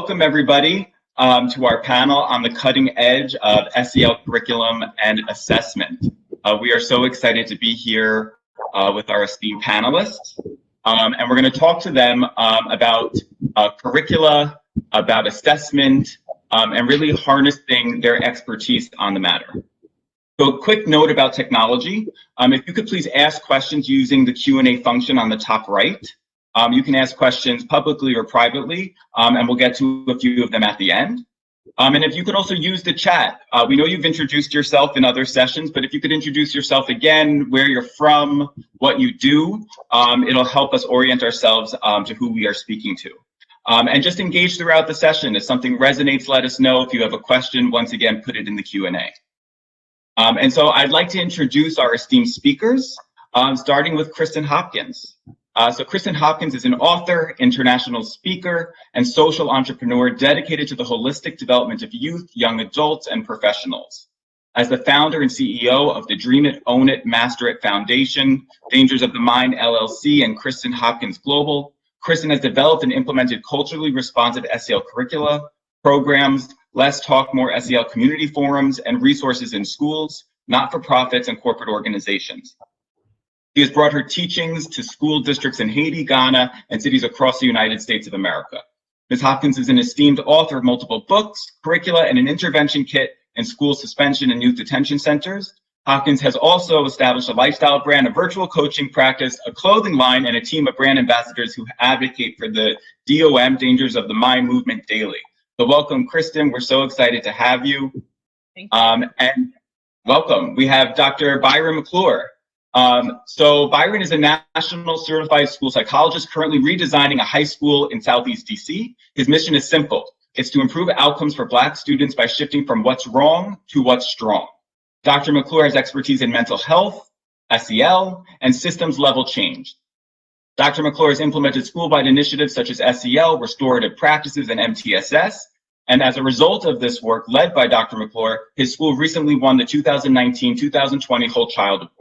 Welcome everybody to our panel on the cutting edge of SEL curriculum and assessment. We are so excited to be here with our esteemed panelists, and we're going to talk to them about curricula, about assessment, and really harnessing their expertise on the matter. So a quick note about technology. If you could please ask questions using the Q&A function on the top right. You can ask questions publicly or privately, and we'll get to a few of them at the end. And if you could also use the chat. We know you've introduced yourself in other sessions, but if you could introduce yourself again, where you're from, what you do, it'll help us orient ourselves to who we are speaking to. And just engage throughout the session. If something resonates, let us know. If you have a question, once again, put it in the Q&A. And so I'd like to introduce our esteemed speakers, starting with Kristen Hopkins. So Kristen Hopkins is an author, international speaker, and social entrepreneur dedicated to the holistic development of youth, young adults, and professionals. As the founder and CEO of the Dream It, Own It, Master It Foundation, Dangers of the Mind LLC, and Kristen Hopkins Global, Kristen has developed and implemented culturally responsive SEL curricula, programs, Less Talk More SEL community forums, and resources in schools, not-for-profits, and corporate organizations. She has brought her teachings to school districts in Haiti, Ghana, and cities across the United States of America. Ms. Hopkins is an esteemed author of multiple books, curricula, and an intervention kit in school suspension and youth detention centers. Hopkins has also established a lifestyle brand, a virtual coaching practice, a clothing line, and a team of brand ambassadors who advocate for the DOM, Dangers of the Mind movement daily. So welcome, Kristen. We're so excited to have you. Thank you. And welcome. We have Dr. Byron McClure. So Byron is a national certified school psychologist currently redesigning a high school in Southeast DC. His mission is simple. It's to improve outcomes for Black students by shifting from what's wrong to what's strong. Dr. McClure has expertise in mental health, SEL, and systems level change. Dr. McClure has implemented school-wide initiatives such as SEL, restorative practices, and MTSS. And as a result of this work led by Dr. McClure, his school recently won the 2019-2020 Whole Child Award.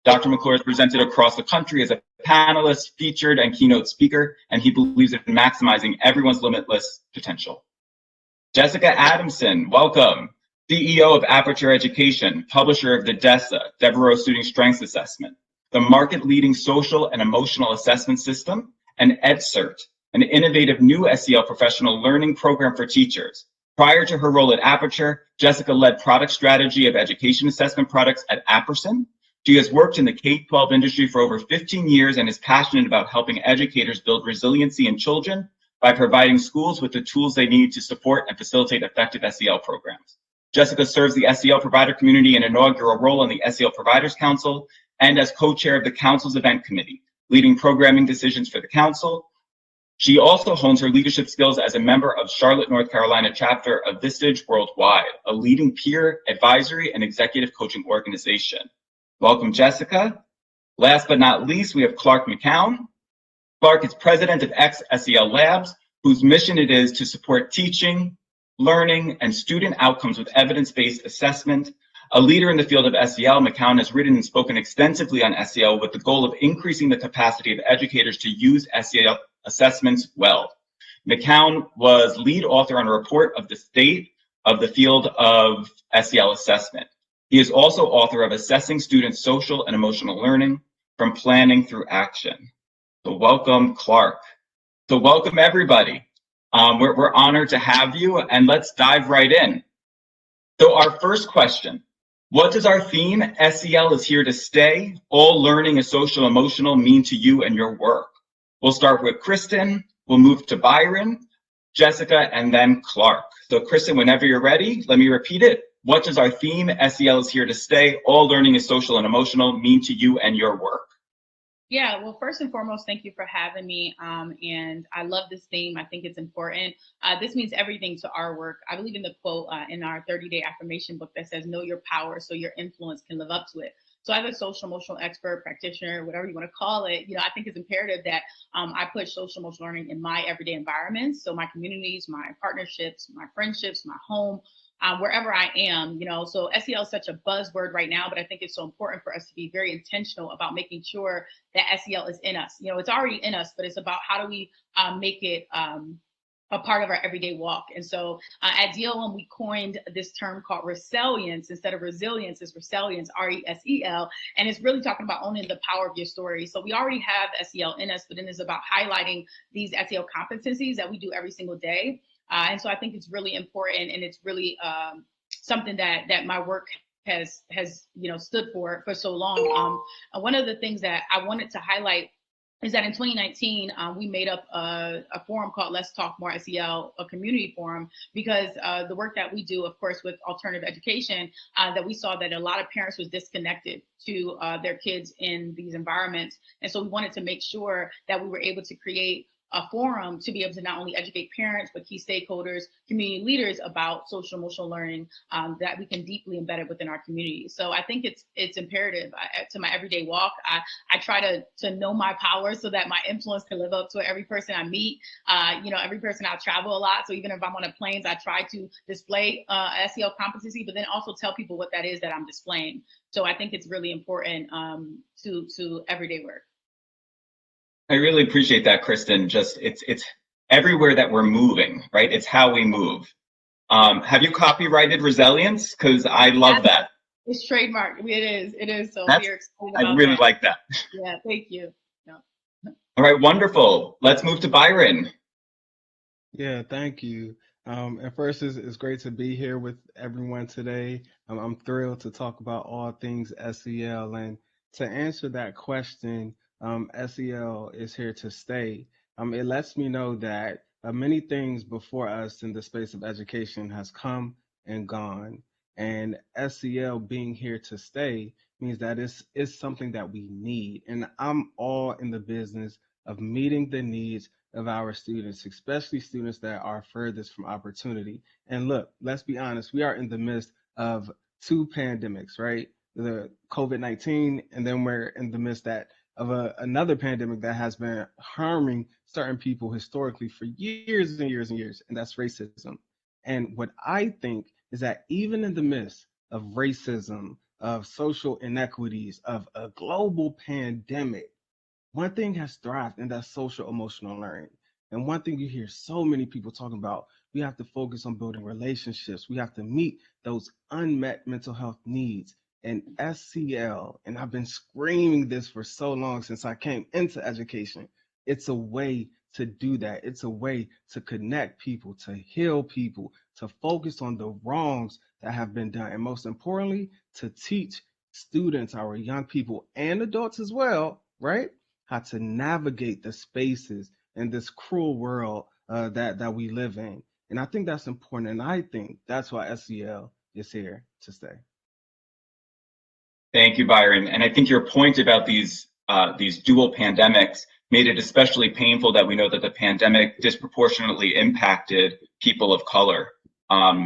Dr. McClure is presented across the country as a panelist, featured, and keynote speaker, and he believes in maximizing everyone's limitless potential. Jessica Adamson, welcome. CEO of Aperture Education, publisher of the DESA, Devereaux Student Strengths Assessment, the market-leading social and emotional assessment system, and EdCert, an innovative new SEL professional learning program for teachers. Prior to her role at Aperture, Jessica led product strategy of education assessment products at Apperson. She has worked in the K-12 industry for over 15 years and is passionate about helping educators build resiliency in children by providing schools with the tools they need to support and facilitate effective SEL programs. Jessica serves the SEL provider community in an inaugural role on the SEL Providers Council and as co-chair of the Council's event committee, leading programming decisions for the Council. She also hones her leadership skills as a member of Charlotte, North Carolina chapter of Vistage Worldwide, a leading peer advisory and executive coaching organization. Welcome, Jessica. Last but not least, we have Clark McCown. Clark is president of X-SEL Labs, whose mission it is to support teaching, learning, and student outcomes with evidence-based assessment. A leader in the field of SEL, McCown has written and spoken extensively on SEL with the goal of increasing the capacity of educators to use SEL assessments well. McCown was lead author on a report of the state of the field of SEL assessment. He is also author of Assessing Students' Social and Emotional Learning, From Planning Through Action. So welcome, Clark. So welcome, everybody. We're honored to have you, and let's dive right in. So our first question, what does our theme, SEL is here to stay, all learning is social emotional, mean to you and your work? We'll start with Kristen, we'll move to Byron, Jessica, and then Clark. So Kristen, whenever you're ready, let me repeat it. What does our theme, SEL is here to stay, all learning is social and emotional, mean to you and your work? Yeah, well, first and foremost, thank you for having me. And I love this theme. I think it's important. This means everything to our work. I believe in the quote in our 30-day affirmation book that says, know your power so your influence can live up to it. So as a social emotional expert, practitioner, whatever you want to call it, I think it's imperative that I push social emotional learning in my everyday environments. So my communities, my partnerships, my friendships, my home, wherever I am, so SEL is such a buzzword right now, but I think it's so important for us to be very intentional about making sure that SEL is in us. It's already in us, but it's about how do we make it a part of our everyday walk. And so at DLM, we coined this term called resilience. Instead of resilience, it's resilience, RESEL. And it's really talking about owning the power of your story. So we already have SEL in us, but then it's about highlighting these SEL competencies that we do every single day. And so I think it's really important, and it's really something that my work has stood for so long. One of the things that I wanted to highlight is that in 2019, we made up a forum called Let's Talk More SEL, a community forum, because the work that we do, of course, with alternative education, that we saw that a lot of parents was disconnected to their kids in these environments. And so we wanted to make sure that we were able to create a forum to be able to not only educate parents, but key stakeholders, community leaders about social emotional learning that we can deeply embed it within our community. So I think it's imperative to my everyday walk. I try to know my power so that my influence can live up to every person I meet. Every person I travel a lot. So even if I'm on a planes, I try to display SEL competency, but then also tell people what that is that I'm displaying. So I think it's really important to everyday work. I really appreciate that, Kristen. Just it's everywhere that we're moving, right? It's how we move. Have you copyrighted resilience? Because I love that. It's trademarked. It is. So we're excited I about really that. like that. Yeah, thank you. No. All right, wonderful. Let's move to Byron. Yeah, thank you. And first, it's great to be here with everyone today. I'm thrilled to talk about all things SEL. And to answer that question, SEL is here to stay. It lets me know that many things before us in the space of education has come and gone. And SEL being here to stay means that it's something that we need. And I'm all in the business of meeting the needs of our students, especially students that are furthest from opportunity. And look, let's be honest, we are in the midst of two pandemics, right? The COVID-19, and then we're in the midst of another pandemic that has been harming certain people historically for years and years and years, and that's racism. And what I think is that even in the midst of racism, of social inequities, of a global pandemic, one thing has thrived, and that's social emotional learning. And one thing you hear so many people talking about, we have to focus on building relationships. We have to meet those unmet mental health needs. And SEL, and I've been screaming this for so long since I came into education, it's a way to do that. It's a way to connect people, to heal people, to focus on the wrongs that have been done. And most importantly, to teach students, our young people and adults as well, right? How to navigate the spaces in this cruel world that we live in. And I think that's important. And I think that's why SEL is here to stay. Thank you, Byron. And I think your point about these dual pandemics made it especially painful that we know that the pandemic disproportionately impacted people of color.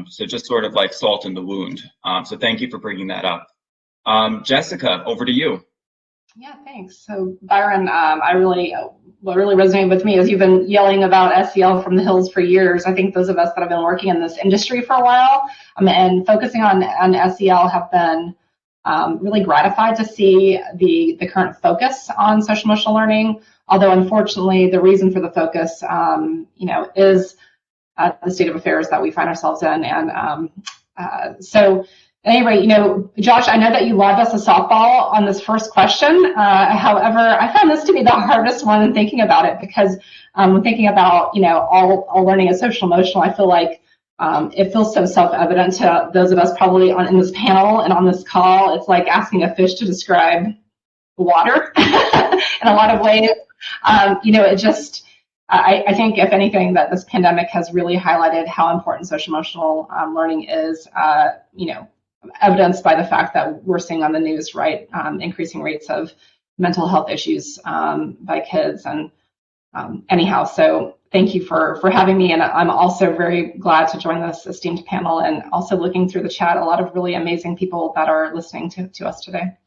So just sort of like salt in the wound. So thank you for bringing that up. Jessica, over to you. Yeah, thanks. So Byron, what really resonated with me is you've been yelling about SEL from the hills for years. I think those of us that have been working in this industry for a while and focusing on SEL have been really gratified to see the current focus on social emotional learning. Although unfortunately, the reason for the focus, is the state of affairs that we find ourselves in. And so. At any rate, Josh, I know that you lobbed us a softball on this first question. However, I found this to be the hardest one in thinking about it because when thinking about, all learning is social emotional, I feel like it feels so self-evident to those of us probably in this panel and on this call. It's like asking a fish to describe water in a lot of ways. I think, if anything, that this pandemic has really highlighted how important social emotional learning is, evidenced by the fact that we're seeing on the news, right, increasing rates of mental health issues by kids. And anyhow, so thank you for having me. And I'm also very glad to join this esteemed panel and also looking through the chat, a lot of really amazing people that are listening to us today.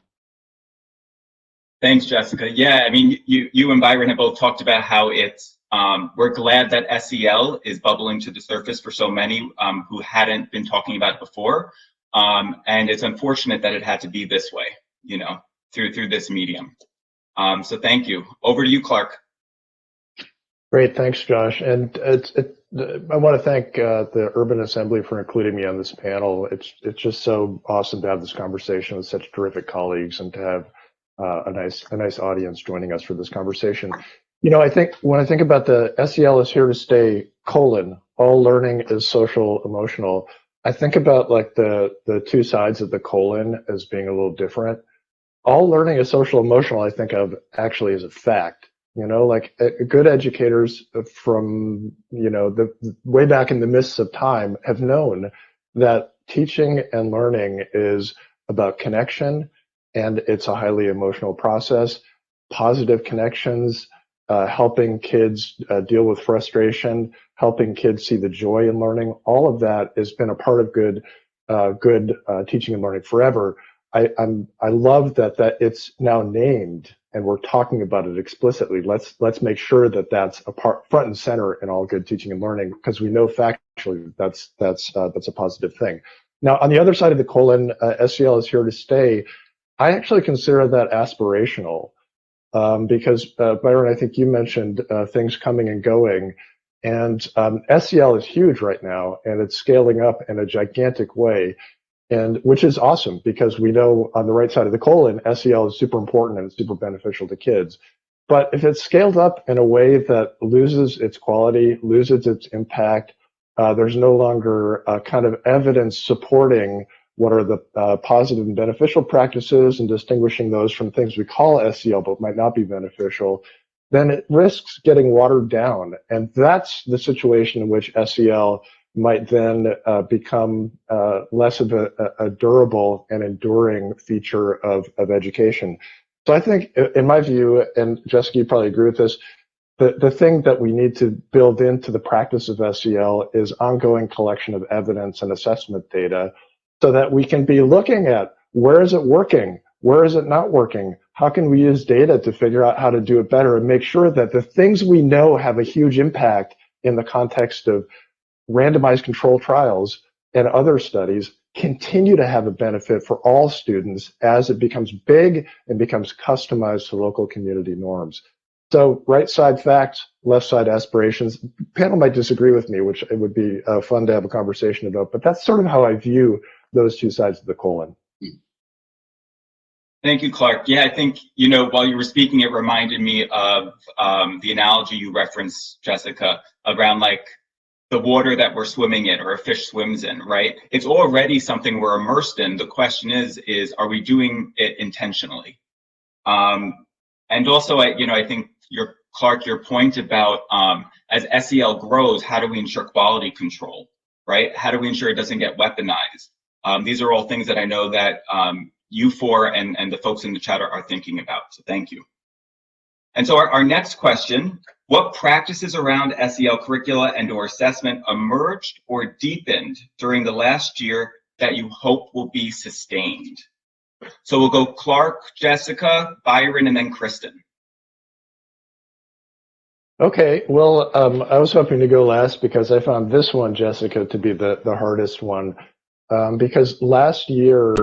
Thanks, Jessica. Yeah, I mean, you and Byron have both talked about how it's, we're glad that SEL is bubbling to the surface for so many who hadn't been talking about it before. And it's unfortunate that it had to be this way, through this medium. So thank you. Over to you, Clark. Great, thanks, Josh. And I want to thank the Urban Assembly for including me on this panel. It's just so awesome to have this conversation with such terrific colleagues and to have a nice audience joining us for this conversation. You know, I think when I think about the SEL is here to stay, all learning is social emotional. I think about like the two sides of the colon as being a little different. All learning is social emotional, I think of actually as a fact. You know, like good educators from, you know, the way back in the mists of time have known that teaching and learning is about connection, and it's a highly emotional process. Positive connections, helping kids deal with frustration, helping kids see the joy in learning, all of that has been a part of good teaching and learning forever. I love that it's now named and we're talking about it explicitly. Let's make sure that that's front and center in all good teaching and learning, because we know factually that's a positive thing. Now, on the other side of the colon, SEL is here to stay. I actually consider that aspirational, because Byron, I think you mentioned things coming and going, and SEL is huge right now, and it's scaling up in a gigantic way. And which is awesome, because we know on the right side of the colon, SEL is super important and it's super beneficial to kids. But if it's scaled up in a way that loses its quality, loses its impact, there's no longer kind of evidence supporting what are the positive and beneficial practices and distinguishing those from things we call SEL but might not be beneficial, then it risks getting watered down. And that's the situation in which SEL might then become less of a durable and enduring feature of education. So I think, in my view, and Jessica, you probably agree with this, the thing that we need to build into the practice of SEL is ongoing collection of evidence and assessment data, so that we can be looking at where is it working, where is it not working, how can we use data to figure out how to do it better, and make sure that the things we know have a huge impact in the context of randomized controlled trials and other studies continue to have a benefit for all students as it becomes big and becomes customized to local community norms. So right side facts, left side aspirations. Panel might disagree with me, which it would be fun to have a conversation about, but that's sort of how I view those two sides of the colon. Thank you, Clark. Yeah, I think, you know, while you were speaking, it reminded me of the analogy you referenced, Jessica, around like the water that we're swimming in or a fish swims in, right? It's already something we're immersed in. The question is are we doing it intentionally? And also, I think Clark, your point about as SEL grows, how do we ensure quality control, right? How do we ensure it doesn't get weaponized? These are all things that I know that you four and the folks in the chat are thinking about, so thank you. And so our next question, what practices around SEL curricula and or assessment emerged or deepened during the last year that you hope will be sustained? So we'll go Clark, Jessica, Byron, and then Kristen. Okay, well, I was hoping to go last because I found this one, Jessica, to be the hardest one. Because last year,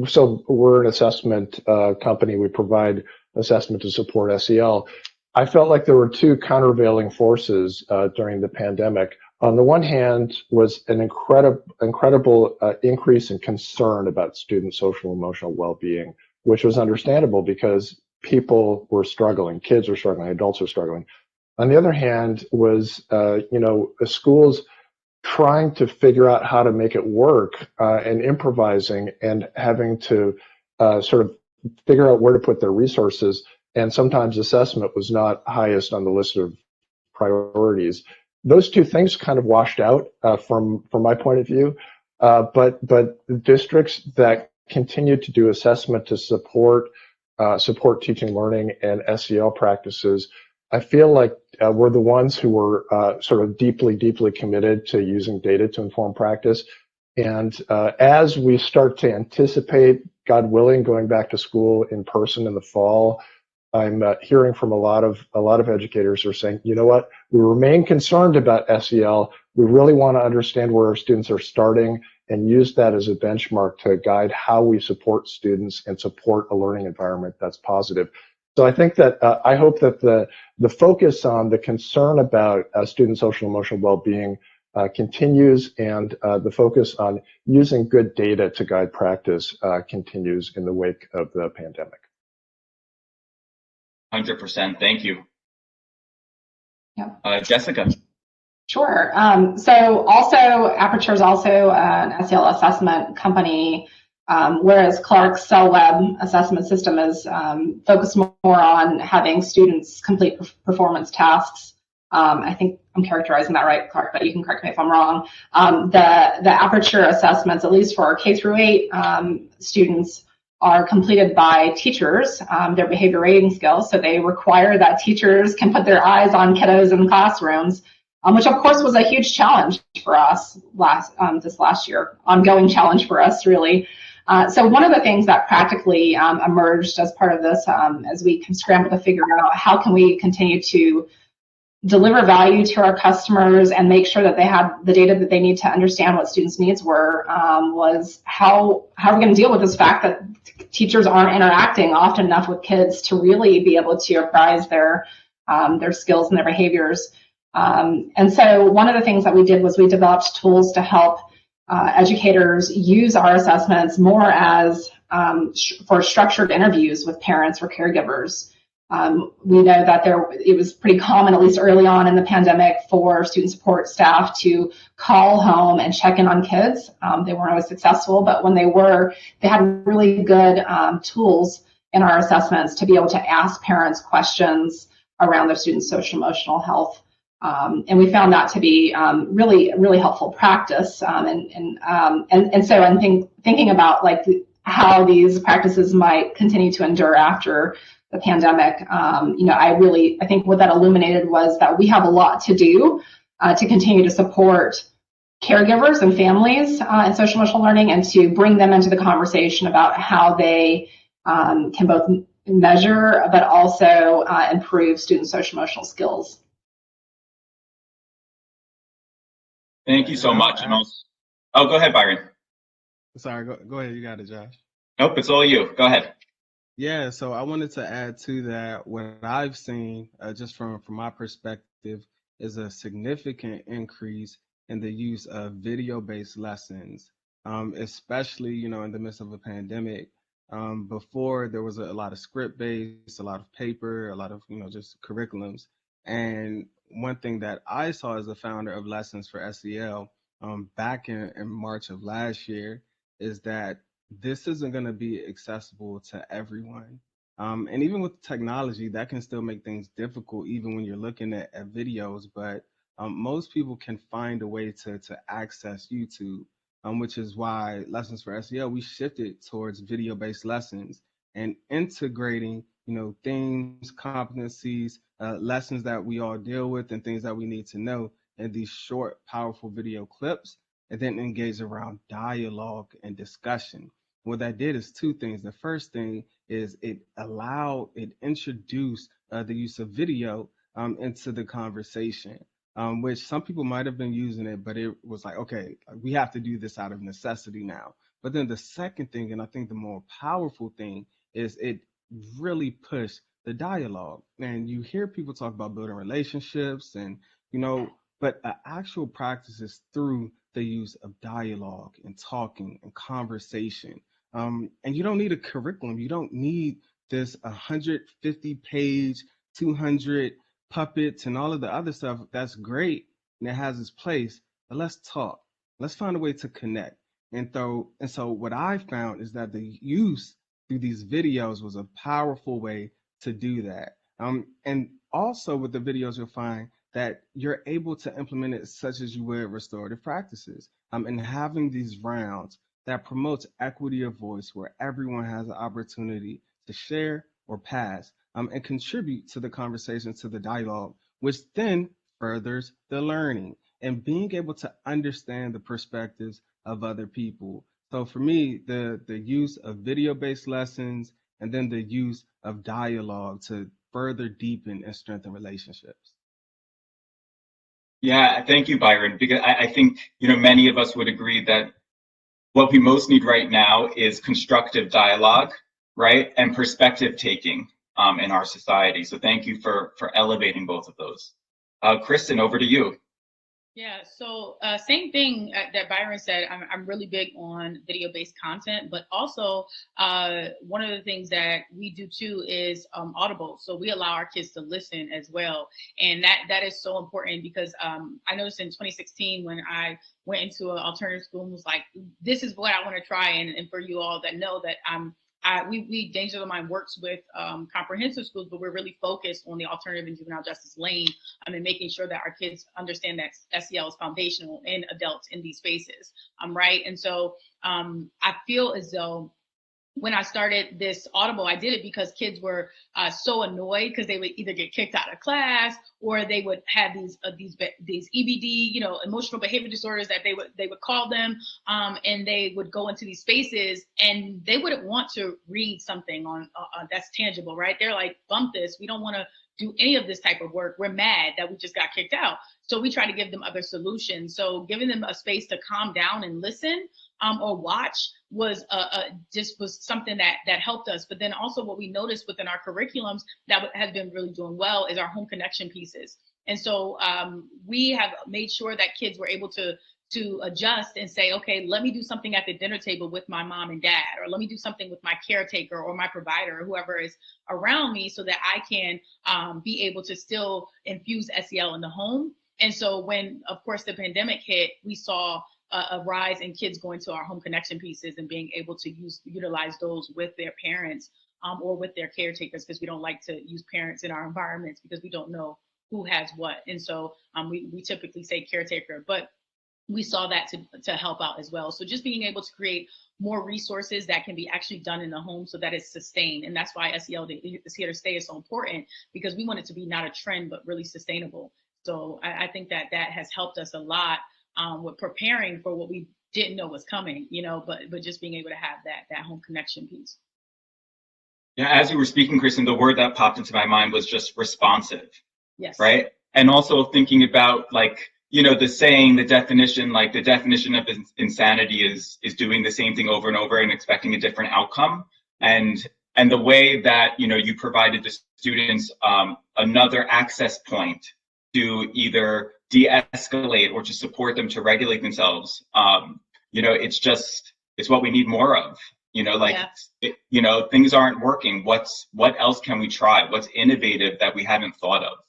so we're an assessment company, we provide assessment to support SEL. I felt like there were two countervailing forces during the pandemic. On the one hand was an incredible increase in concern about student social emotional well-being, which was understandable because people were struggling, kids were struggling, adults were struggling. On the other hand was, schools trying to figure out how to make it work and improvising and having to sort of figure out where to put their resources. And sometimes assessment was not highest on the list of priorities. Those two things kind of washed out from my point of view. But districts that continue to do assessment to support teaching, learning, and SEL practices, I feel like we're the ones who were sort of deeply committed to using data to inform practice. And as we start to anticipate, God willing, going back to school in person in the fall, I'm hearing from a lot of educators who are saying, you know what, we remain concerned about SEL. We really want to understand where our students are starting and use that as a benchmark to guide how we support students and support a learning environment that's positive. So I think that I hope that the focus on the concern about student social and emotional well-being continues, and the focus on using good data to guide practice continues in the wake of the pandemic. 100%. Thank you. Yeah. Jessica. Sure. So also, Aperture is also an SEL assessment company, whereas Clark's SEL Web assessment system is focused more on having students complete performance tasks. I think I'm characterizing that right, Clark, but you can correct me if I'm wrong. The Aperture assessments, at least for our K through 8 students, are completed by teachers, their behavior rating skills. So they require that teachers can put their eyes on kiddos in classrooms, which of course was a huge challenge for us this last year, ongoing challenge for us really. So one of the things that practically emerged as part of this, as we can scramble to figure out how can we continue to deliver value to our customers and make sure that they have the data that they need to understand what students' needs were, was how are we going to deal with this fact that teachers aren't interacting often enough with kids to really be able to apprise their skills and their behaviors. And so one of the things that we did was we developed tools to help educators use our assessments more as for structured interviews with parents or caregivers. We know that it was pretty common, at least early on in the pandemic, for student support staff to call home and check in on kids. They weren't always successful, but when they were, they had really good tools in our assessments to be able to ask parents questions around their students' social emotional health. And we found that to be really, really helpful practice. So I'm thinking about like how these practices might continue to endure after the pandemic. I think what that illuminated was that we have a lot to do to continue to support caregivers and families in social emotional learning, and to bring them into the conversation about how they can both measure but also improve student social emotional skills. Thank you so much. Oh, go ahead, Byron. Sorry, go ahead. You got it, Josh. Nope, it's all you. Go ahead. Yeah, so I wanted to add to that, what I've seen, just from my perspective, is a significant increase in the use of video-based lessons, especially, in the midst of a pandemic. Before, there was a lot of script-based, a lot of paper, a lot of, just curriculums. And one thing that I saw as the founder of Lessons for SEL back in March of last year is that this isn't going to be accessible to everyone. And even with technology, that can still make things difficult, even when you're looking at videos. But most people can find a way to access YouTube, which is why Lessons for SEL, we shifted towards video-based lessons and integrating, things, competencies, lessons that we all deal with and things that we need to know in these short, powerful video clips, and then engage around dialogue and discussion. What that did is two things. The first thing is it introduced the use of video into the conversation, which some people might have been using it, but it was like, okay, we have to do this out of necessity now. But then the second thing, and I think the more powerful thing, is it really pushed the dialogue. And you hear people talk about building relationships and, but actual practice is through the use of dialogue and talking and conversation. And you don't need a curriculum. You don't need this 150-page, 200 puppets and all of the other stuff. That's great and it has its place, but let's talk. Let's find a way to connect. And so what I found is that the use through these videos was a powerful way to do that. And also with the videos, you'll find that you're able to implement it such as you would restorative practices, and having these rounds that promotes equity of voice where everyone has an opportunity to share or pass and contribute to the conversation, to the dialogue, which then furthers the learning and being able to understand the perspectives of other people. So for me, the use of video-based lessons and then the use of dialogue to further deepen and strengthen relationships. Yeah, thank you, Byron, because I think, many of us would agree that what we most need right now is constructive dialogue, right? And perspective taking. in our society. So thank you for elevating both of those. Kristen, over to you. Yeah, so same thing that Byron said. I'm really big on video-based content, but also one of the things that we do too is Audible. So we allow our kids to listen as well, and that is so important because I noticed in 2016 when I went into an alternative school and was like, this is what I want to try, and for you all that know that we Danger of the Mind works with comprehensive schools, but we're really focused on the alternative and juvenile justice lane and making sure that our kids understand that SEL is foundational in adults in these spaces, right? And so I feel as though when I started this Audible, I did it because kids were so annoyed because they would either get kicked out of class or they would have these EBD, emotional behavior disorders that they would call them, and they would go into these spaces and they wouldn't want to read something on that's tangible, right? They're like, bump this. We don't want to do any of this type of work. We're mad that we just got kicked out. So we try to give them other solutions. So giving them a space to calm down and listen or watch was something that helped us. But then also what we noticed within our curriculums that has been really doing well is our home connection pieces. And so we have made sure that kids were able to adjust and say, okay, let me do something at the dinner table with my mom and dad, or let me do something with my caretaker or my provider or whoever is around me so that I can be able to still infuse SEL in the home. And so when, of course, the pandemic hit, we saw a rise in kids going to our home connection pieces and being able to utilize those with their parents or with their caretakers, because we don't like to use parents in our environments because we don't know who has what. And so we typically say caretaker, but we saw that to help out as well. So just being able to create more resources that can be actually done in the home so that it's sustained. And that's why SEL is here to stay is so important, because we want it to be not a trend, but really sustainable. So I think that has helped us a lot with preparing for what we didn't know was coming, but just being able to have that home connection piece. Yeah, as you were speaking, Kristen, the word that popped into my mind was just responsive. Yes. Right. And also thinking about the saying, the definition of insanity is doing the same thing over and over and expecting a different outcome. And the way that, you provided the students another access point to either de-escalate or to support them to regulate themselves. It's what we need more of. Things aren't working. What else can we try? What's innovative that we hadn't thought of?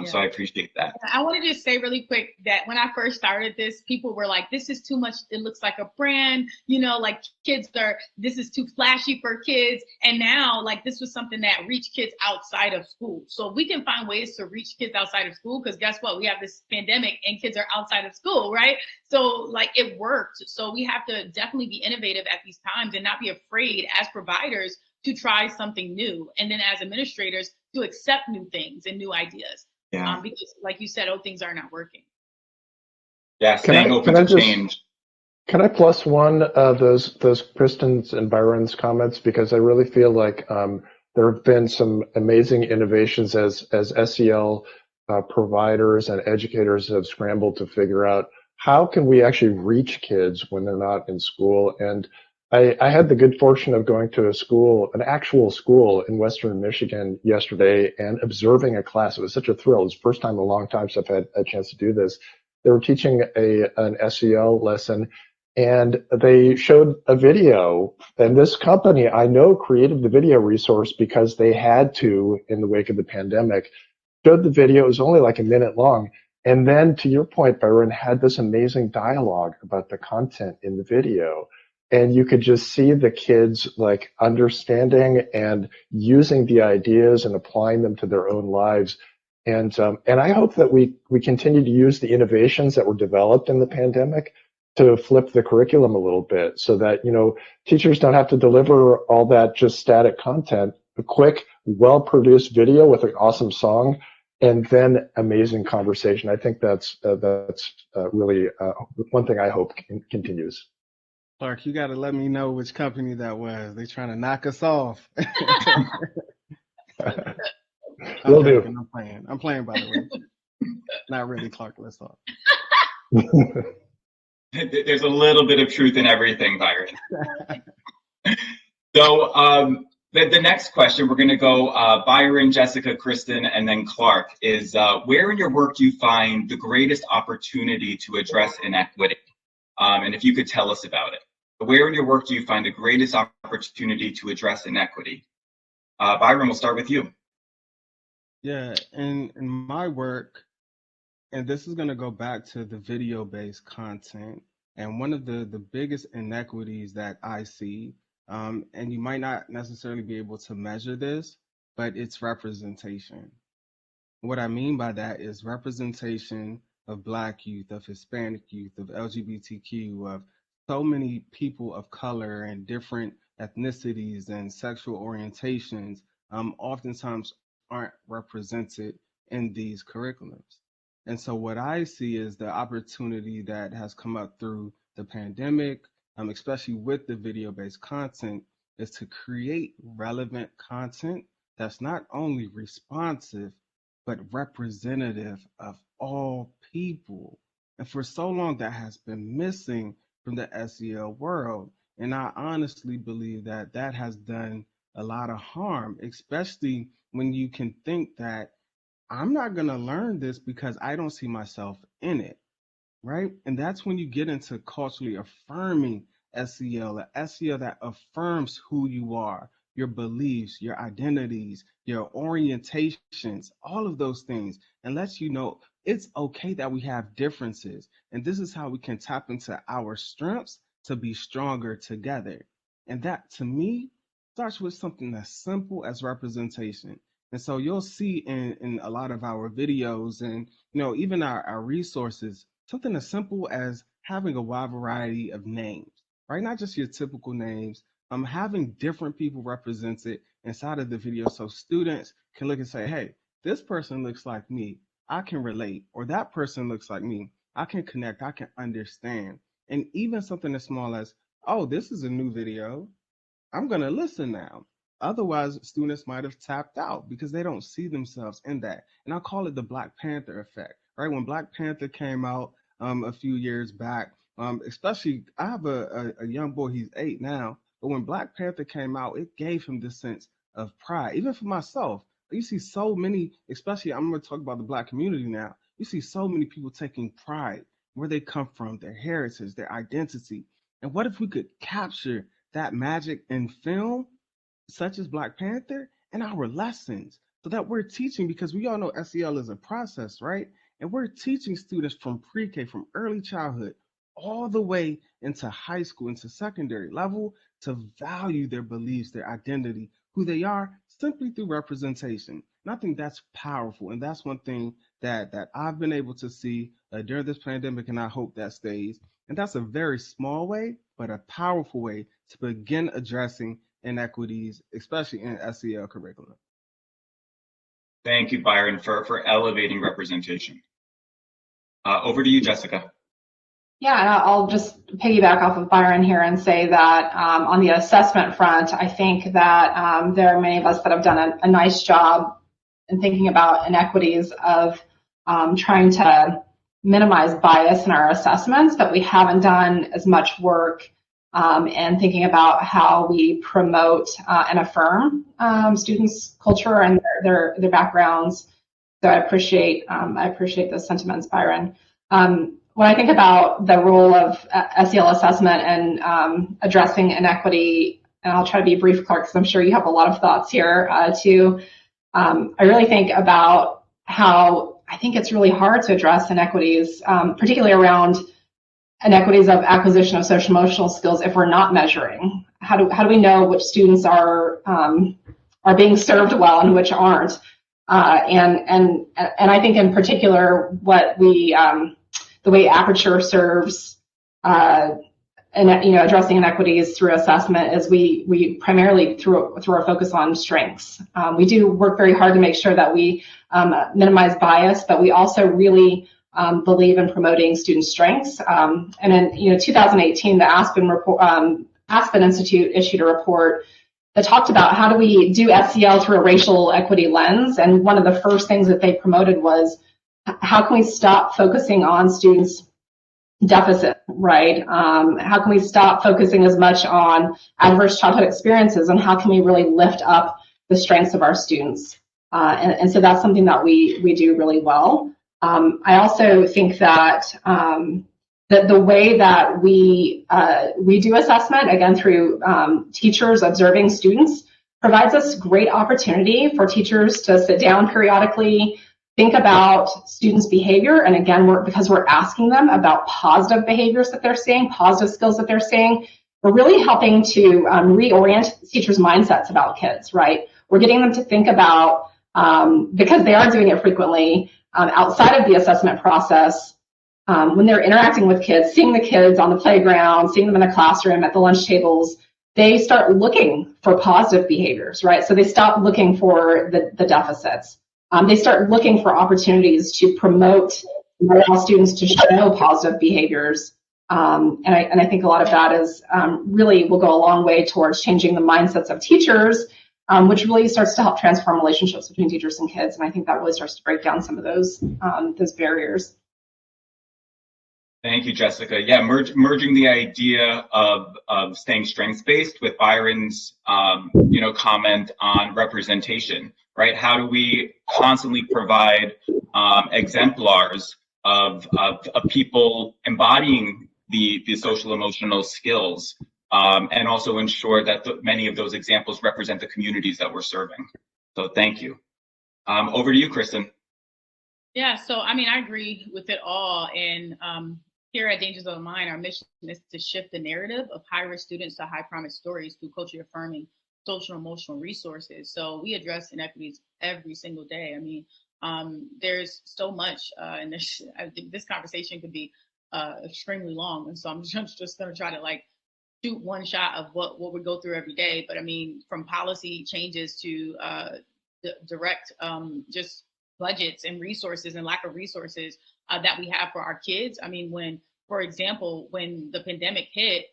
So I appreciate that. I want to just say really quick that when I first started this, people were like, this is too much. It looks like a brand, this is too flashy for kids. And now this was something that reached kids outside of school. So we can find ways to reach kids outside of school, because guess what? We have this pandemic and kids are outside of school, right? So it worked. So we have to definitely be innovative at these times and not be afraid as providers to try something new. And then as administrators to accept new things and new ideas. Yeah. Because like you said, things are not working. Yeah, staying open to change. Can I plus one of those Kristen's and Byron's comments? Because I really feel like there have been some amazing innovations as SEL providers and educators have scrambled to figure out how can we actually reach kids when they're not in school. And I had the good fortune of going to an actual school in Western Michigan yesterday and observing a class. It was such a thrill. It was the first time in a long time since I've had a chance to do this. They were teaching an SEL lesson, and they showed a video. And this company, I know, created the video resource because they had to in the wake of the pandemic. Showed the video. It was only like a minute long. And then, to your point, Byron, had this amazing dialogue about the content in the video. And you could just see the kids understanding and using the ideas and applying them to their own lives. And I hope that we continue to use the innovations that were developed in the pandemic to flip the curriculum a little bit, so that teachers don't have to deliver all that just static content. A quick, well-produced video with an awesome song, and then amazing conversation. I think that's really one thing I hope continues. Clark, you got to let me know which company that was. They trying to knock us off. Will do. I'm playing, by the way. Not really, Clark. Let's talk. There's a little bit of truth in everything, Byron. So The next question, we're going to go Byron, Jessica, Kristen, and then Clark, is where in your work do you find the greatest opportunity to address inequity? And if you could tell us about it. Where in your work do you find the greatest opportunity to address inequity? Byron, we'll start with you. Yeah, in my work, and this is going to go back to the video-based content, and one of the biggest inequities that I see, and you might not necessarily be able to measure this, but it's representation. What I mean by that is representation of Black youth, of Hispanic youth, of LGBTQ, of so many people of color and different ethnicities and sexual orientations, oftentimes aren't represented in these curriculums. And so what I see is the opportunity that has come up through the pandemic, especially with the video-based content, is to create relevant content that's not only responsive, but representative of all people. And for so long, that has been missing from the SEL world. And I honestly believe that that has done a lot of harm, especially when you can think that I'm not going to learn this because I don't see myself in it, right? And that's when you get into culturally affirming SEL, a SEL that affirms who you are, your beliefs, your identities, your orientations, all of those things, and lets you know it's okay that we have differences. And this is how we can tap into our strengths to be stronger together. And that, to me, starts with something as simple as representation. And so you'll see in a lot of our videos and even our resources, something as simple as having a wide variety of names, right? Not just your typical names. Having different people represented inside of the video so students can look and say, hey, this person looks like me. I can relate. Or that person looks like me. I can connect. I can understand. And even something as small as, oh, this is a new video. I'm going to listen now. Otherwise, students might have tapped out because they don't see themselves in that. And I call it the Black Panther effect, right? When Black Panther came out a few years back, especially I have a young boy, he's 8 now, but when Black Panther came out, it gave him this sense of pride. Even for myself, you see so many, especially I'm going to talk about the Black community now, you see so many people taking pride where they come from, their heritage, their identity. And what if we could capture that magic in film, such as Black Panther, and our lessons so that we're teaching, because we all know SEL is a process, right? And we're teaching students from pre-K, from early childhood, all the way into high school, into secondary level, to value their beliefs, their identity, who they are, simply through representation. And I think that's powerful. And that's one thing that I've been able to see during this pandemic, and I hope that stays. And that's a very small way, but a powerful way to begin addressing inequities, especially in SEL curriculum. Thank you, Byron, for elevating representation. Over to you, Jessica. Yeah, and I'll just piggyback off of Byron here and say that on the assessment front, I think that there are many of us that have done a nice job in thinking about inequities of trying to minimize bias in our assessments, but we haven't done as much work and thinking about how we promote and affirm students' culture and their backgrounds. So I appreciate those sentiments, Byron. When I think about the role of SEL assessment and addressing inequity, and I'll try to be brief, Clark, because I'm sure you have a lot of thoughts here too. I really think about how I think it's really hard to address inequities, particularly around inequities of acquisition of social emotional skills if we're not measuring. How do we know which students are being served well and which aren't? And I think in particular what we the way Aperture serves and addressing inequities through assessment is we primarily through our focus on strengths. We do work very hard to make sure that we minimize bias, but we also really believe in promoting student strengths. And in 2018, the Aspen Institute issued a report that talked about how do we do SEL through a racial equity lens. And one of the first things that they promoted was how can we stop focusing on students deficit, right? How can we stop focusing as much on adverse childhood experiences, and how can we really lift up the strengths of our students? And so that's something that we do really well. I also think that the way that we do assessment, again, through teachers observing students, provides us great opportunity for teachers to sit down periodically, think about students' behavior, and again, because we're asking them about positive behaviors that they're seeing, positive skills that they're seeing, we're really helping to reorient teachers' mindsets about kids, right? We're getting them to think about, because they are doing it frequently, outside of the assessment process, when they're interacting with kids, seeing the kids on the playground, seeing them in the classroom, at the lunch tables, they start looking for positive behaviors, right? So they stop looking for the deficits. They start looking for opportunities to promote and allow students to show positive behaviors. And I think a lot of that is really will go a long way towards changing the mindsets of teachers, which really starts to help transform relationships between teachers and kids. And I think that really starts to break down some of those barriers. Thank you, Jessica. Yeah, merging the idea of staying strengths-based with Byron's, comment on representation, right? How do we constantly provide exemplars of people embodying the social emotional skills, and also ensure that many of those examples represent the communities that we're serving. So thank you. Over to you, Kristen. Yeah, so I mean, I agree with it all. And here at Dangers of the Mind, our mission is to shift the narrative of high-risk students to high-promise stories through culturally affirming social and emotional resources. So we address inequities every single day. I mean, there's so much, and I think this conversation could be extremely long. And so I'm just going to try to shoot one shot of what we go through every day. But I mean, from policy changes to direct just budgets and resources and lack of resources that we have for our kids. I mean, for example, when the pandemic hit,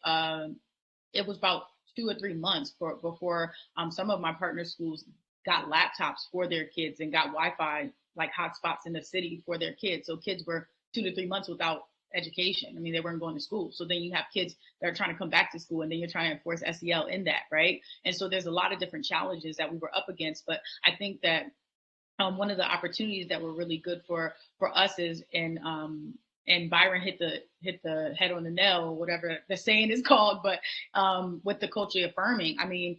it was about 2 or 3 months before some of my partner schools got laptops for their kids and got Wi-Fi hotspots in the city for their kids. So kids were 2 to 3 months without education. I mean, they weren't going to school. So then you have kids that are trying to come back to school, and then you're trying to enforce SEL in that, right? And so there's a lot of different challenges that we were up against. But I think that one of the opportunities that were really good for us is, and Byron hit the head on the nail, or whatever the saying is called, but with the culturally affirming. I mean,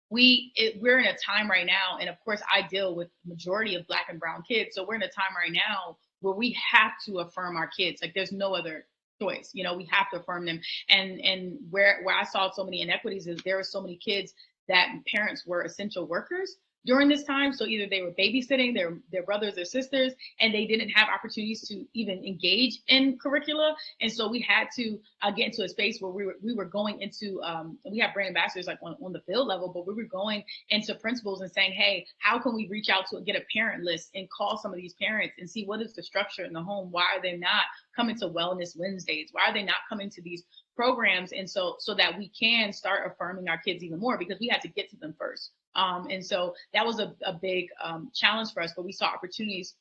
we're in a time right now, and of course I deal with the majority of Black and brown kids, so we're in a time right now where we have to affirm our kids. There's no other choice. We have to affirm them. And where I saw so many inequities is there were so many kids that parents were essential workers during this time. So either they were babysitting their brothers or sisters, and they didn't have opportunities to even engage in curricula. And so we had to get into a space where we were going into, we have brand ambassadors on the field level, but we were going into principals and saying, hey, how can we reach out to get a parent list and call some of these parents and see what is the structure in the home? Why are they not coming to Wellness Wednesdays? Why are they not coming to these programs? And so that we can start affirming our kids even more, because we had to get to them first. And so that was a big challenge for us, but we saw opportunities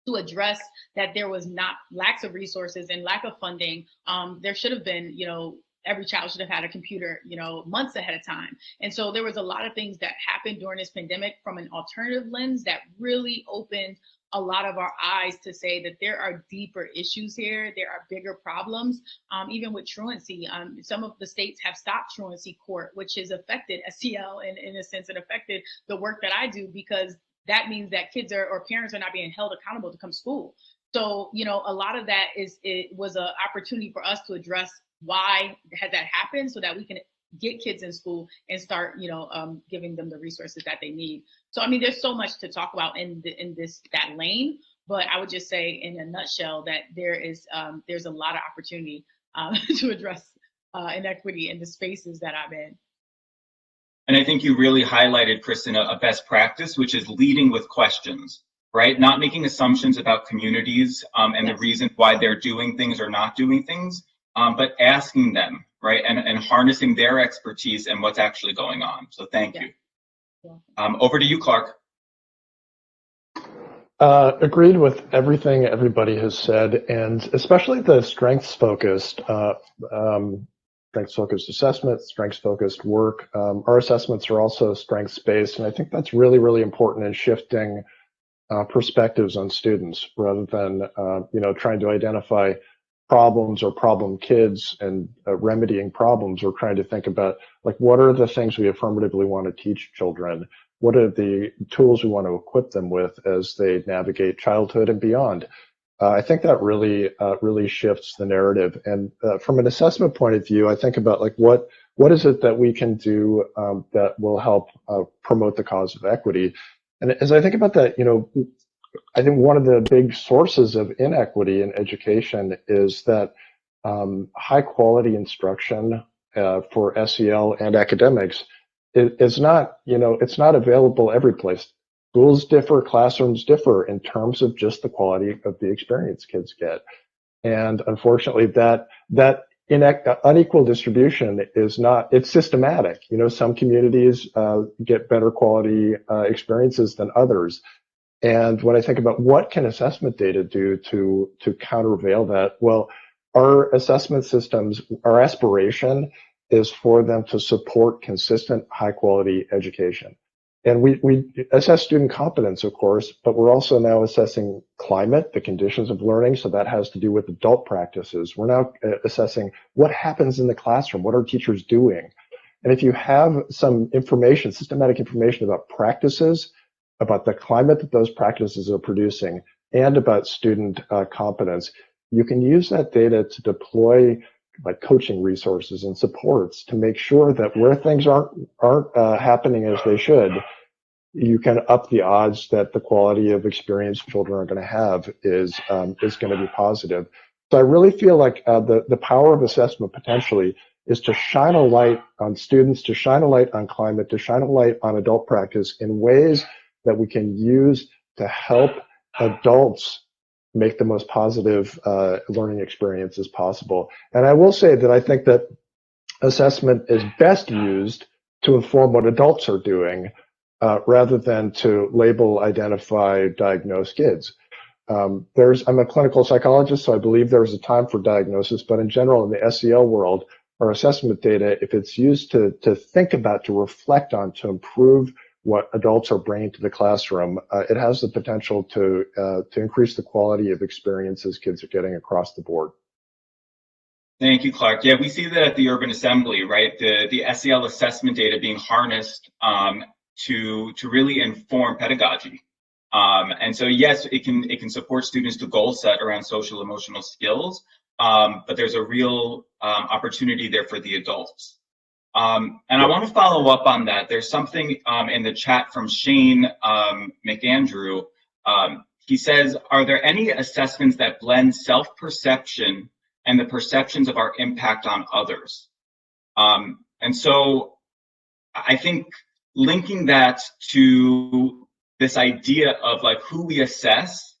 to address that. There was not lacks of resources and lack of funding. There should have been, every child should have had a computer, months ahead of time. And so there was a lot of things that happened during this pandemic from an alternative lens that really opened a lot of our eyes to say that there are deeper issues here. There are bigger problems, even with truancy. Some of the states have stopped truancy court, which has affected SEL in a sense, and affected the work that I do, because that means that kids or parents are not being held accountable to come to school. So, a lot of that was an opportunity for us to address why has that happened, so that we can get kids in school and start, giving them the resources that they need. So, I mean, there's so much to talk about in that lane, but I would just say in a nutshell that there's a lot of opportunity to address inequity in the spaces that I'm in. And I think you really highlighted, Kristen, a best practice, which is leading with questions, right? Not making assumptions about communities and the reason why they're doing things or not doing things, but asking them, right? And harnessing their expertise and what's actually going on. So thank you. Over to you, Clark. Agreed with everything everybody has said, and especially the strengths-focused assessment, strengths-focused work. Our assessments are also strengths-based, and I think that's really, really important in shifting perspectives on students rather than trying to identify problems or problem kids and remedying problems. We're trying to think about, like, what are the things we affirmatively want to teach children? What are the tools we want to equip them with as they navigate childhood and beyond? I think that really shifts the narrative. And from an assessment point of view, I think about, like, what is it that we can do that will help promote the cause of equity? And as I think about that, I think one of the big sources of inequity in education is that high quality instruction for SEL and academics is not, it's not available every place. Schools differ, classrooms differ in terms of just the quality of the experience kids get. And unfortunately, that unequal distribution is not, it's systematic. Some communities get better quality experiences than others. And when I think about what can assessment data do to countervail that, well, our assessment systems, our aspiration is for them to support consistent, high quality education. And we assess student competence, of course, but we're also now assessing climate, the conditions of learning. So that has to do with adult practices. We're now assessing what happens in the classroom, what are teachers doing? And if you have some information, systematic information about practices, about the climate that those practices are producing, and about student competence, you can use that data to deploy like coaching resources and supports to make sure that where things aren't happening as they should, you can up the odds that the quality of experience children are going to have is going to be positive. So I really feel like the power of assessment potentially is to shine a light on students, to shine a light on climate, to shine a light on adult practice in ways that we can use to help adults make the most positive learning experiences possible. And I will say that I think that assessment is best used to inform what adults are doing rather than to label, identify, diagnose kids. I'm a clinical psychologist, so I believe there's a time for diagnosis, but in general, in the SEL world, our assessment data, if it's used to think about, to reflect on, to improve what adults are bringing to the classroom, it has the potential to increase the quality of experiences kids are getting across the board. Thank you, Clark. Yeah, we see that at the Urban Assembly, right? The SEL assessment data being harnessed to really inform pedagogy. And so yes, it can support students to goal set around social emotional skills, but there's a real opportunity there for the adults. And I want to follow up on that. There's something in the chat from Shane McAndrew. He says, are there any assessments that blend self-perception and the perceptions of our impact on others? And so I think linking that to this idea of like who we assess,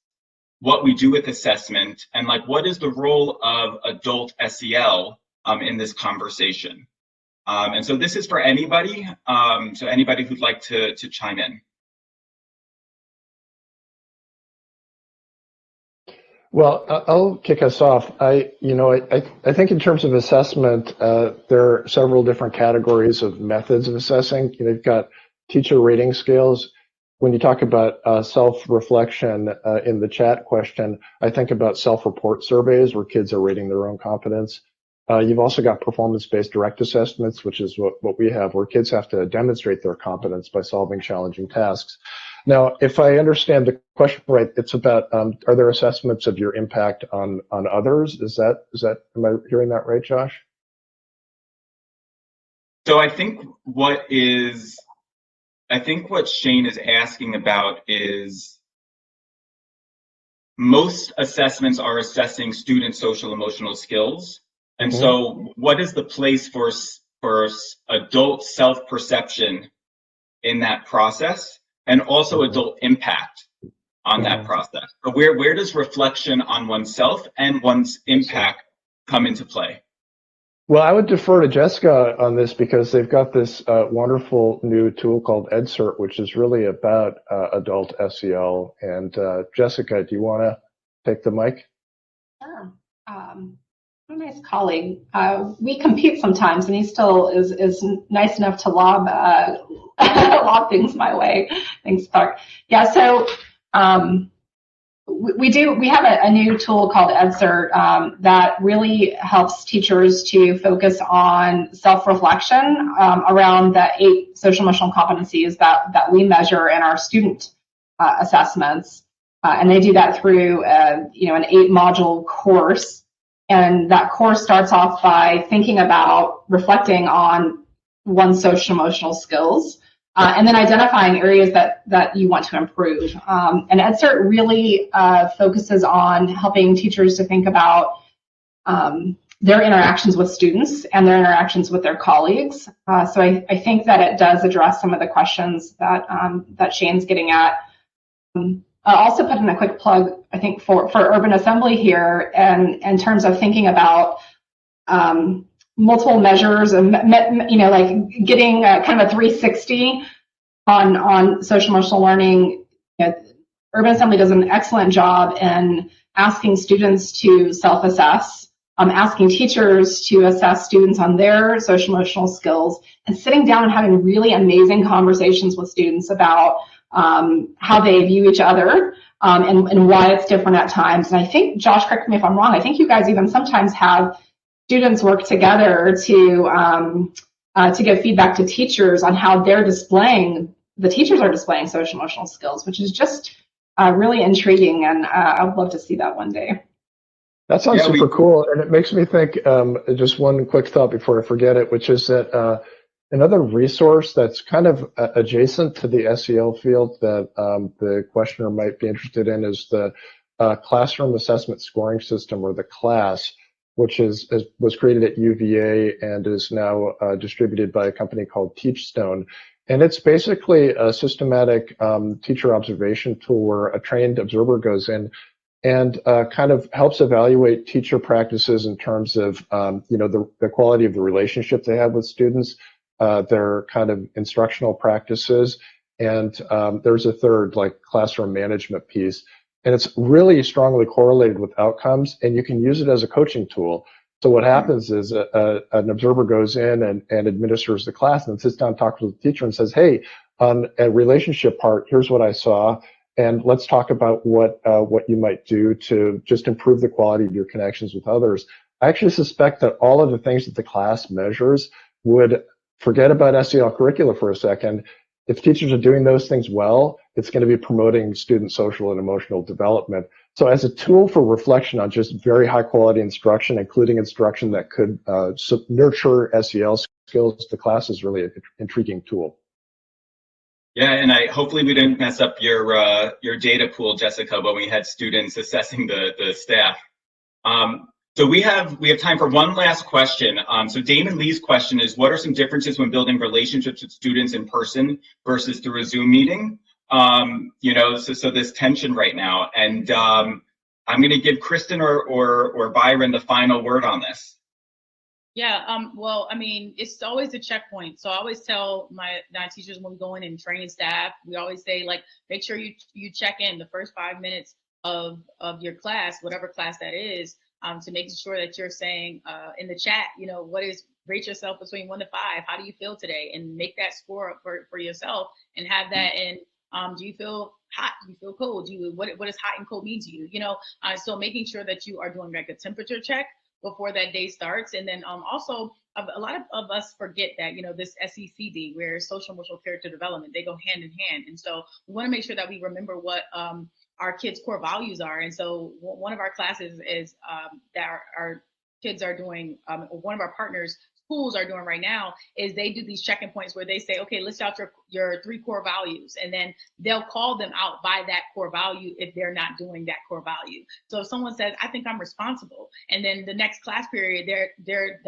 what we do with assessment, and like what is the role of adult SEL in this conversation. And so this is for anybody, so anybody who'd like to chime in. Well, I'll kick us off. I think in terms of assessment, there are several different categories of methods of assessing. You've got teacher rating scales. When you talk about self-reflection in the chat question, I think about self-report surveys where kids are rating their own competence. You've also got performance-based direct assessments, which is what we have, where kids have to demonstrate their competence by solving challenging tasks. Now, if I understand the question right, it's about are there assessments of your impact on others? Is that am I hearing that right, Josh? So I think what Shane is asking about is most assessments are assessing student social emotional skills. And so what is the place for adult self-perception in that process, and also adult impact on that process? So where does reflection on oneself and one's impact come into play? Well, I would defer to Jessica on this because they've got this wonderful new tool called EdCert, which is really about adult SEL. And Jessica, do you want to take the mic? Sure. A nice colleague. We compete sometimes, and he still is nice enough to lob lob things my way. Thanks, Clark. Yeah. So we have a new tool called EdCert that really helps teachers to focus on self-reflection around the 8 social emotional competencies that we measure in our student assessments, and they do that through an 8-module course. And that course starts off by thinking about reflecting on one's social emotional skills, and then identifying areas that you want to improve. And EdCert really focuses on helping teachers to think about their interactions with students and their interactions with their colleagues. So I think that it does address some of the questions that Shane's getting at. I'll also put in a quick plug, I think, for Urban Assembly here, and in terms of thinking about multiple measures, and like getting kind of a 360 on social emotional learning. Urban Assembly does an excellent job in asking students to self-assess, asking teachers to assess students on their social emotional skills, and sitting down and having really amazing conversations with students about how they view each other, and why it's different at times. And I think, Josh, correct me if I'm wrong, I think you guys even sometimes have students work together to give feedback to teachers on how the teachers are displaying social emotional skills, which is just really intriguing, and I would love to see that one day. That sounds super cool, and it makes me think, just one quick thought before I forget it, which is that another resource that's kind of adjacent to the SEL field that the questioner might be interested in is the Classroom Assessment Scoring System, or the CLASS, which was created at UVA and is now distributed by a company called Teachstone. And it's basically a systematic teacher observation tool where a trained observer goes in and kind of helps evaluate teacher practices in terms of the quality of the relationship they have with students, their kind of instructional practices, and there's a third, like, classroom management piece. And it's really strongly correlated with outcomes, and you can use it as a coaching tool. So what happens is an observer goes in and administers the class, and then sits down and talks with the teacher and says, hey, on a relationship part, here's what I saw, and let's talk about what you might do to just improve the quality of your connections with others. I actually suspect that all of the things that the class measures would, forget about SEL curricula for a second. If teachers are doing those things well, it's going to be promoting student social and emotional development. So as a tool for reflection on just very high quality instruction, including instruction that could nurture SEL skills, the class is really an intriguing tool. Yeah, and hopefully we didn't mess up your data pool, Jessica, when we had students assessing the staff. So we have time for one last question. So Damon Lee's question is, what are some differences when building relationships with students in person versus through a Zoom meeting? So this tension right now, and I'm going to give Kristen or Byron the final word on this. Yeah, well, I mean, it's always a checkpoint. So I always tell my teachers when we go in and train staff, we always say, like, make sure you check in the first 5 minutes of your class, whatever class that is, to making sure that you're saying in the chat, rate yourself between 1 to 5. How do you feel today? And make that score up for yourself, and have that in. Do you feel hot? Do you feel cold? What does hot and cold mean to you? So making sure that you are doing like a temperature check before that day starts. And then also, a lot of us forget that, this SECD, where social emotional character development, they go hand in hand. And so we want to make sure that we remember what our kids' core values are. And so one of our classes is that our kids are doing, one of our partners schools are doing right now, is they do these check-in points where they say, okay, list out your 3 core values, and then they'll call them out by that core value if they're not doing that core value. So if someone says, I think I'm responsible, and then the next class period, their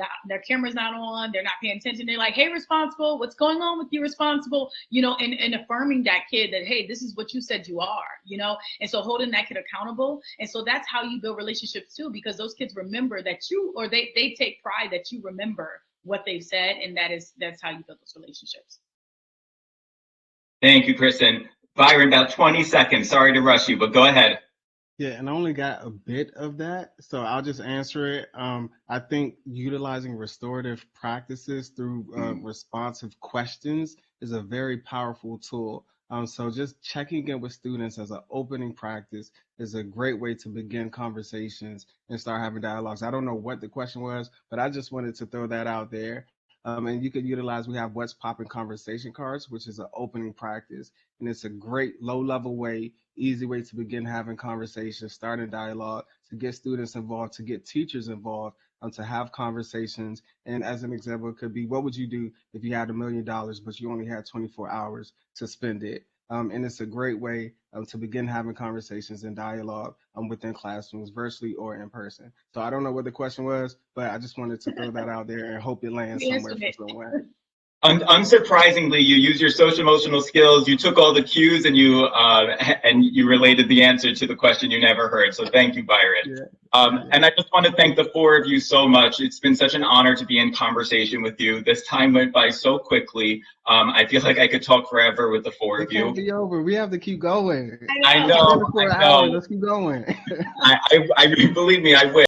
camera's not on, they're not paying attention, they're like, hey, responsible, what's going on with you, responsible, and affirming that kid that, hey, this is what you said you are, and so holding that kid accountable. And so that's how you build relationships too, because those kids remember that you you, or they take pride that you remember what they've said, and that's how you build those relationships. Thank you, Kristen. Byron, about 20 seconds. Sorry to rush you, but go ahead. Yeah, and I only got a bit of that, so I'll just answer it. I think utilizing restorative practices through responsive questions is a very powerful tool. So just checking in with students as an opening practice is a great way to begin conversations and start having dialogues. I don't know what the question was, but I just wanted to throw that out there. And you could utilize, we have What's Poppin' conversation cards, which is an opening practice. And it's a great low level way, easy way to begin having conversations, starting dialogue, to get students involved, to get teachers involved, to have conversations. And as an example, it could be, what would you do if you had $1 million, but you only had 24 hours to spend it? And it's a great way to begin having conversations and dialogue within classrooms, virtually or in person. So I don't know what the question was, but I just wanted to throw that out there and hope it lands somewhere for someone. Unsurprisingly, you use your social emotional skills. You took all the cues and you related the answer to the question you never heard. So thank you, Byron. Yeah. And I just want to thank the four of you so much. It's been such an honor to be in conversation with you. This time went by so quickly. I feel like I could talk forever with the four of you. It can't be over. We have to keep going. I know. Let's keep going. I believe me, I will.